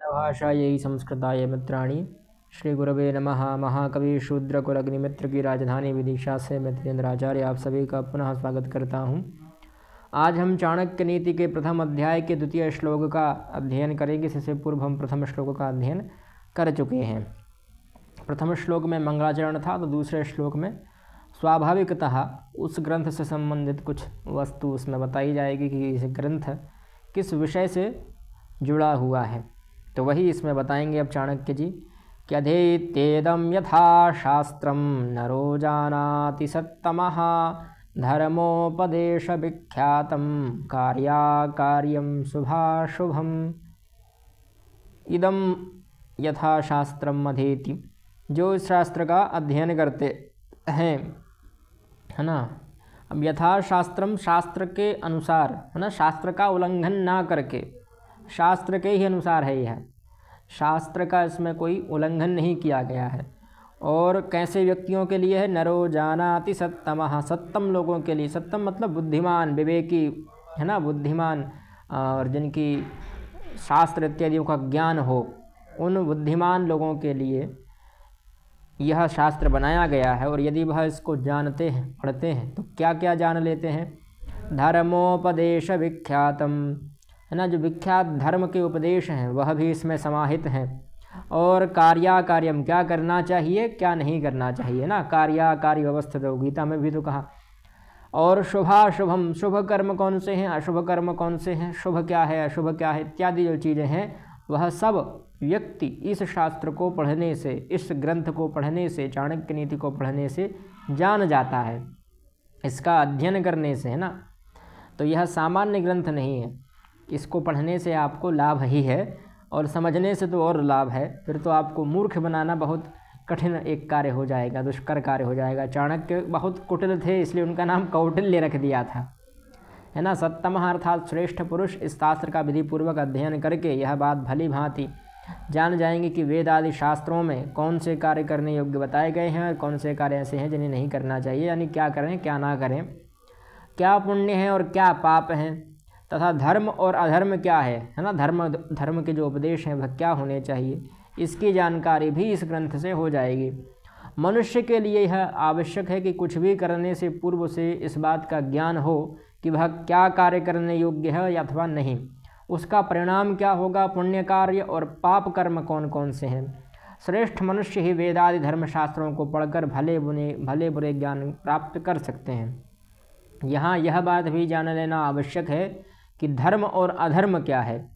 भाषायै संस्कृताय मित्राणि। श्री गुरवे नमः। महाकवि शूद्र कुलग्निमित्र की राजधानी विदिशा से मैं तेजेंद्र आचार्य आप सभी का पुनः स्वागत करता हूँ। आज हम चाणक्य नीति के प्रथम अध्याय के द्वितीय श्लोक का अध्ययन करेंगे। इससे पूर्व हम प्रथम श्लोक का अध्ययन कर चुके हैं। प्रथम श्लोक में मंगलाचरण था, तो दूसरे श्लोक में स्वाभाविकतः उस ग्रंथ से संबंधित कुछ वस्तु उसमें बताई जाएगी कि इस ग्रंथ किस विषय से जुड़ा हुआ है। तो वही इसमें बताएंगे अब चाणक्य जी कि अधेत्येदं यथा शास्त्रम नरो जानाति सत्तमः धर्मोपदेश विख्यातम कार्याकार्यम शुभाशुभम। इदं यथा शास्त्रम अधेति, जो इस शास्त्र का अध्ययन करते हैं, है ना। अब यथा शास्त्रम, शास्त्र के अनुसार, है ना, शास्त्र का उल्लंघन ना करके, शास्त्र के ही अनुसार है यह, शास्त्र का इसमें कोई उल्लंघन नहीं किया गया है। और कैसे व्यक्तियों के लिए है? नरो जानाति सत्तमः, सत्तम लोगों के लिए। सत्तम मतलब बुद्धिमान, विवेकी, है ना, बुद्धिमान, और जिनकी शास्त्र इत्यादियों का ज्ञान हो, उन बुद्धिमान लोगों के लिए यह शास्त्र बनाया गया है। और यदि वह इसको जानते हैं, पढ़ते हैं, तो क्या क्या जान लेते हैं? धर्मोपदेश विख्यातम, है ना, जो विख्यात धर्म के उपदेश हैं वह भी इसमें समाहित हैं। और कार्याकार्यम, क्या करना चाहिए क्या नहीं करना चाहिए ना, कार्याकार्य व्यवस्थित हो, गीता में भी तो कहा। और शुभाशुभम, शुभ कर्म कौन से हैं, अशुभ कर्म कौन से हैं, शुभ क्या है अशुभ क्या है इत्यादि जो चीज़ें हैं, वह सब व्यक्ति इस शास्त्र को पढ़ने से, इस ग्रंथ को पढ़ने से, चाणक्य नीति को पढ़ने से जान जाता है, इसका अध्ययन करने से, है ना। तो यह सामान्य ग्रंथ नहीं है, इसको पढ़ने से आपको लाभ ही है, और समझने से तो और लाभ है। फिर तो आपको मूर्ख बनाना बहुत कठिन एक कार्य हो जाएगा, दुष्कर कार्य हो जाएगा। चाणक्य बहुत कुटिल थे, इसलिए उनका नाम कौटिल्य रख दिया था, है ना। सत्तमः अर्थात श्रेष्ठ पुरुष इस शास्त्र का विधिपूर्वक अध्ययन करके यह बात भली भांति जान जाएंगे कि वेद आदि शास्त्रों में कौन से कार्य करने योग्य बताए गए हैं और कौन से कार्य ऐसे हैं जिन्हें नहीं करना चाहिए, यानी क्या करें क्या ना करें, क्या पुण्य है और क्या पाप हैं, तथा धर्म और अधर्म क्या है ना, धर्म के जो उपदेश हैं वह क्या होने चाहिए, इसकी जानकारी भी इस ग्रंथ से हो जाएगी। मनुष्य के लिए यह आवश्यक है कि कुछ भी करने से पूर्व से इस बात का ज्ञान हो कि वह क्या कार्य करने योग्य है या अथवा नहीं, उसका परिणाम क्या होगा, पुण्य कार्य और पाप कर्म कौन कौन से हैं। श्रेष्ठ मनुष्य ही वेदादि धर्मशास्त्रों को पढ़कर भले बुरे ज्ञान प्राप्त कर सकते हैं। यहाँ यह बात भी जान लेना आवश्यक है कि धर्म और अधर्म क्या है।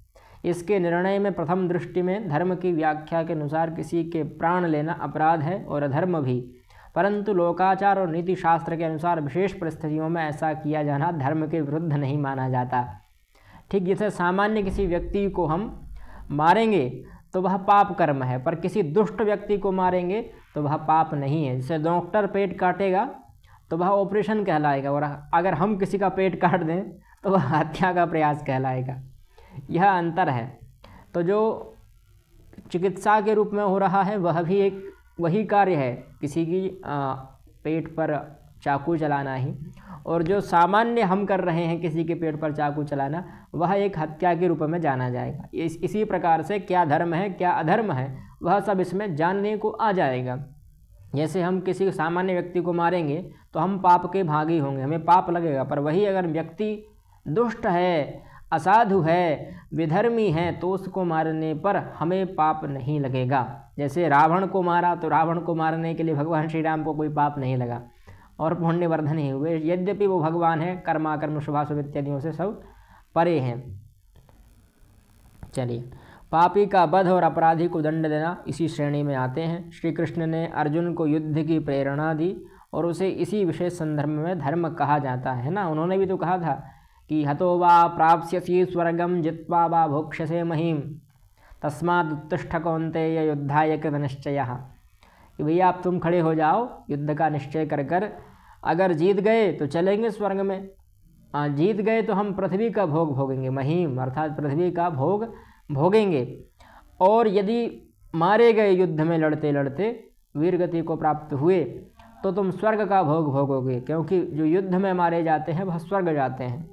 इसके निर्णय में प्रथम दृष्टि में धर्म की व्याख्या के अनुसार किसी के प्राण लेना अपराध है और अधर्म भी, परंतु लोकाचार और नीति शास्त्र के अनुसार विशेष परिस्थितियों में ऐसा किया जाना धर्म के विरुद्ध नहीं माना जाता। ठीक जैसे सामान्य किसी व्यक्ति को हम मारेंगे तो वह पाप कर्म है, पर किसी दुष्ट व्यक्ति को मारेंगे तो वह पाप नहीं है। जैसे डॉक्टर पेट काटेगा तो वह ऑपरेशन कहलाएगा, और अगर हम किसी का पेट काट दें तो वह हत्या का प्रयास कहलाएगा। यह अंतर है। तो जो चिकित्सा के रूप में हो रहा है वह भी एक वही कार्य है, किसी की पेट पर चाकू चलाना ही, और जो सामान्य हम कर रहे हैं किसी के पेट पर चाकू चलाना, वह एक हत्या के रूप में जाना जाएगा। इसी प्रकार से क्या धर्म है क्या अधर्म है वह सब इसमें जानने को आ जाएगा। जैसे हम किसी सामान्य व्यक्ति को मारेंगे तो हम पाप के भागी होंगे, हमें पाप लगेगा, पर वही अगर व्यक्ति दुष्ट है, असाधु है, विधर्मी है, तो उसको मारने पर हमें पाप नहीं लगेगा। जैसे रावण को मारा तो रावण को मारने के लिए भगवान श्री राम को कोई पाप नहीं लगा और पुण्यवर्धन ही हुए, यद्यपि वो भगवान है, कर्माकर्म शुभाशुभ इत्यादियों से सब परे हैं। चलिए, पापी का वध और अपराधी को दंड देना इसी श्रेणी में आते हैं। श्री कृष्ण ने अर्जुन को युद्ध की प्रेरणा दी और उसे इसी विशेष संदर्भ में धर्म कहा जाता है ना। उन्होंने भी तो कहा था कि हतो वा प्राप्स्यसि स्वर्गम जित्वा वा भोक्ष्यसे महीम तस्मादुत्तिष्ठ कौन्तेय युद्धाय कृत निश्चयः, कि भैया आप तुम खड़े हो जाओ, युद्ध का निश्चय कर कर अगर जीत गए तो चलेंगे स्वर्ग में, जीत गए तो हम पृथ्वी का भोग भोगेंगे, महीम अर्थात पृथ्वी का भोग भोगेंगे, और यदि मारे गए युद्ध में लड़ते लड़ते वीरगति को प्राप्त हुए तो तुम स्वर्ग का भोग भोगोगे, क्योंकि जो युद्ध में मारे जाते हैं वह स्वर्ग जाते हैं।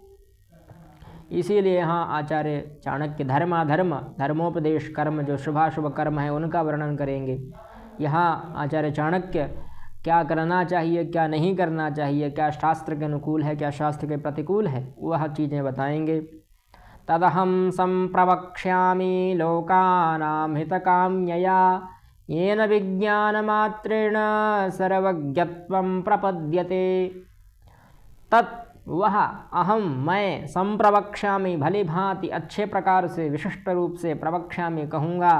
इसीलिए यहाँ आचार्य चाणक्य धर्माधर्म धर्मोपदेश कर्म जो शुभाशुभ कर्म है उनका वर्णन करेंगे। यहाँ आचार्य चाणक्य क्या करना चाहिए, क्या नहीं करना चाहिए, क्या शास्त्र के अनुकूल है, क्या शास्त्र के प्रतिकूल है, वह चीज़ें बताएंगे। तदहं संप्रवक्ष्यामि लोकानां हितकाम्यया येन विज्ञानमात्रेण सर्वज्ञत्वं प्रपद्यते। तत् वह अहम मैं संप्रवक्ष्यामि भली भांति अच्छे प्रकार से विशिष्ट रूप से प्रवक्ष्यामि कहूँगा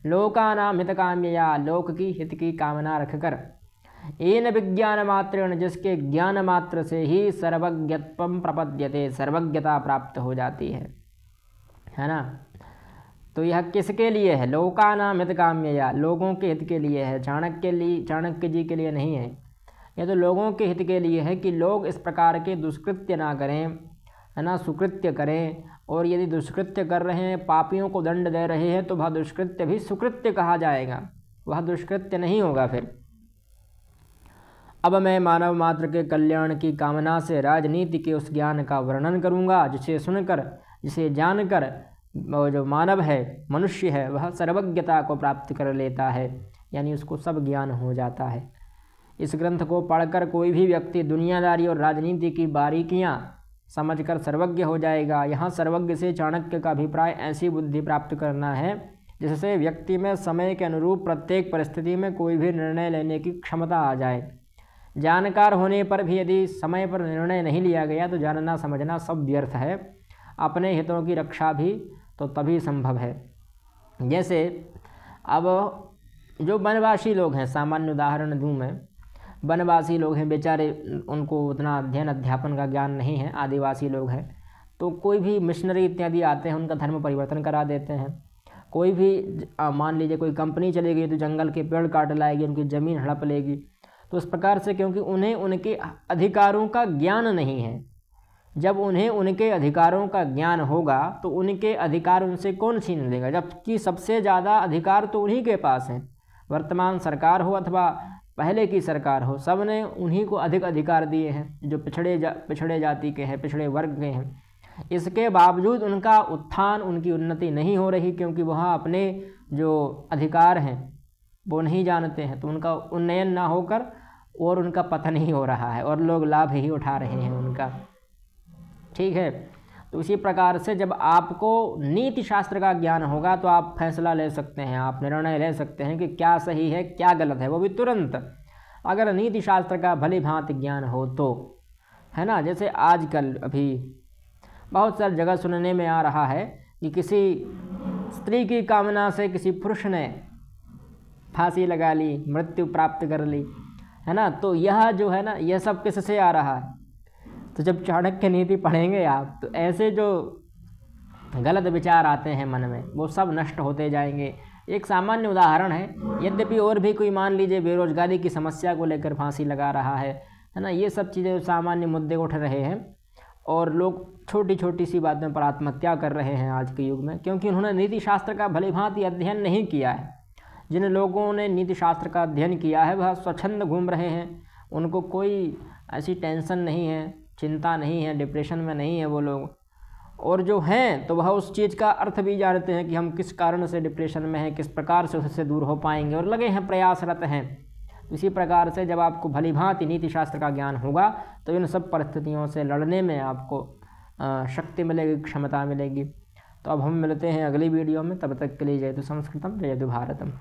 लोकानां हितकाम्यया लोक की हित की कामना रखकर येन विज्ञान मात्रेण जिसके ज्ञान मात्र से ही सर्वज्ञत्वं प्रपद्यते सर्वज्ञता प्राप्त हो जाती है ना। तो यह किसके लिए है? लोकानां हितकाम्यया लोगों के हित के लिए है, चाणक्य जी के लिए नहीं है। यह तो लोगों के हित के लिए है कि लोग इस प्रकार के दुष्कृत्य ना करें, है ना, सुकृत्य करें। और यदि दुष्कृत्य कर रहे हैं, पापियों को दंड दे रहे हैं, तो वह दुष्कृत्य भी सुकृत्य कहा जाएगा, वह दुष्कृत्य नहीं होगा फिर। अब मैं मानव मात्र के कल्याण की कामना से राजनीति के उस ज्ञान का वर्णन करूँगा जिसे सुनकर, जिसे जानकर जो मानव है, मनुष्य है, वह सर्वज्ञता को प्राप्त कर लेता है, यानी उसको सब ज्ञान हो जाता है। इस ग्रंथ को पढ़कर कोई भी व्यक्ति दुनियादारी और राजनीति की बारीकियां समझकर सर्वज्ञ हो जाएगा। यहाँ सर्वज्ञ से चाणक्य का अभिप्राय ऐसी बुद्धि प्राप्त करना है जिससे व्यक्ति में समय के अनुरूप प्रत्येक परिस्थिति में कोई भी निर्णय लेने की क्षमता आ जाए। जानकार होने पर भी यदि समय पर निर्णय नहीं लिया गया तो जानना समझना सब व्यर्थ है। अपने हितों की रक्षा भी तो तभी संभव है। जैसे अब जो वनवासी लोग हैं, सामान्य उदाहरण दूं मैं, वनवासी लोग हैं बेचारे, उनको उतना अध्ययन अध्यापन का ज्ञान नहीं है, आदिवासी लोग हैं, तो कोई भी मिशनरी इत्यादि आते हैं, उनका धर्म परिवर्तन करा देते हैं। कोई भी मान लीजिए कोई कंपनी चली गई तो जंगल के पेड़ काट लाएगी, उनकी ज़मीन हड़प लेगी। तो इस प्रकार से, क्योंकि उन्हें उनके अधिकारों का ज्ञान नहीं है। जब उन्हें उनके अधिकारों का ज्ञान होगा तो उनके अधिकार उनसे कौन छीन लेगा, जबकि सबसे ज़्यादा अधिकार तो उन्हीं के पास हैं। वर्तमान सरकार हो अथवा पहले की सरकार हो, सब ने उन्हीं को अधिक अधिकार दिए हैं जो पिछड़े जाति के हैं, पिछड़े वर्ग के हैं। इसके बावजूद उनका उत्थान, उनकी उन्नति नहीं हो रही, क्योंकि वह अपने जो अधिकार हैं वो नहीं जानते हैं। तो उनका उन्नयन ना होकर और उनका पतन ही हो रहा है और लोग लाभ ही उठा रहे हैं उनका। ठीक है, तो इसी प्रकार से जब आपको नीति शास्त्र का ज्ञान होगा तो आप फैसला ले सकते हैं, आप निर्णय ले सकते हैं कि क्या सही है क्या गलत है, वो भी तुरंत, अगर नीति शास्त्र का भली भांति ज्ञान हो तो, है ना। जैसे आजकल अभी बहुत सारी जगह सुनने में आ रहा है कि किसी स्त्री की कामना से किसी पुरुष ने फांसी लगा ली, मृत्यु प्राप्त कर ली, है ना। तो यह जो है ना, यह सब किससे आ रहा है? तो जब चाणक्य नीति पढ़ेंगे आप तो ऐसे जो गलत विचार आते हैं मन में वो सब नष्ट होते जाएंगे। एक सामान्य उदाहरण है, यद्यपि और भी कोई मान लीजिए बेरोजगारी की समस्या को लेकर फांसी लगा रहा है ना, ये सब चीज़ें सामान्य मुद्दे उठ रहे हैं और लोग छोटी छोटी सी बातों पर आत्महत्या कर रहे हैं आज के युग में, क्योंकि उन्होंने नीति शास्त्र का भली भांति अध्ययन नहीं किया है। जिन लोगों ने नीति शास्त्र का अध्ययन किया है वह स्वच्छंद घूम रहे हैं, उनको कोई ऐसी टेंशन नहीं है, चिंता नहीं है, डिप्रेशन में नहीं है वो लोग। और जो हैं तो वह उस चीज़ का अर्थ भी जानते हैं कि हम किस कारण से डिप्रेशन में हैं, किस प्रकार से उससे दूर हो पाएंगे, और लगे हैं, प्रयासरत हैं। इसी प्रकार से जब आपको भली भांति नीति शास्त्र का ज्ञान होगा तो इन सब परिस्थितियों से लड़ने में आपको शक्ति मिलेगी, क्षमता मिलेगी। तो अब हम मिलते हैं अगली वीडियो में, तब तक के लिए जयतु संस्कृतम जयतु भारतम।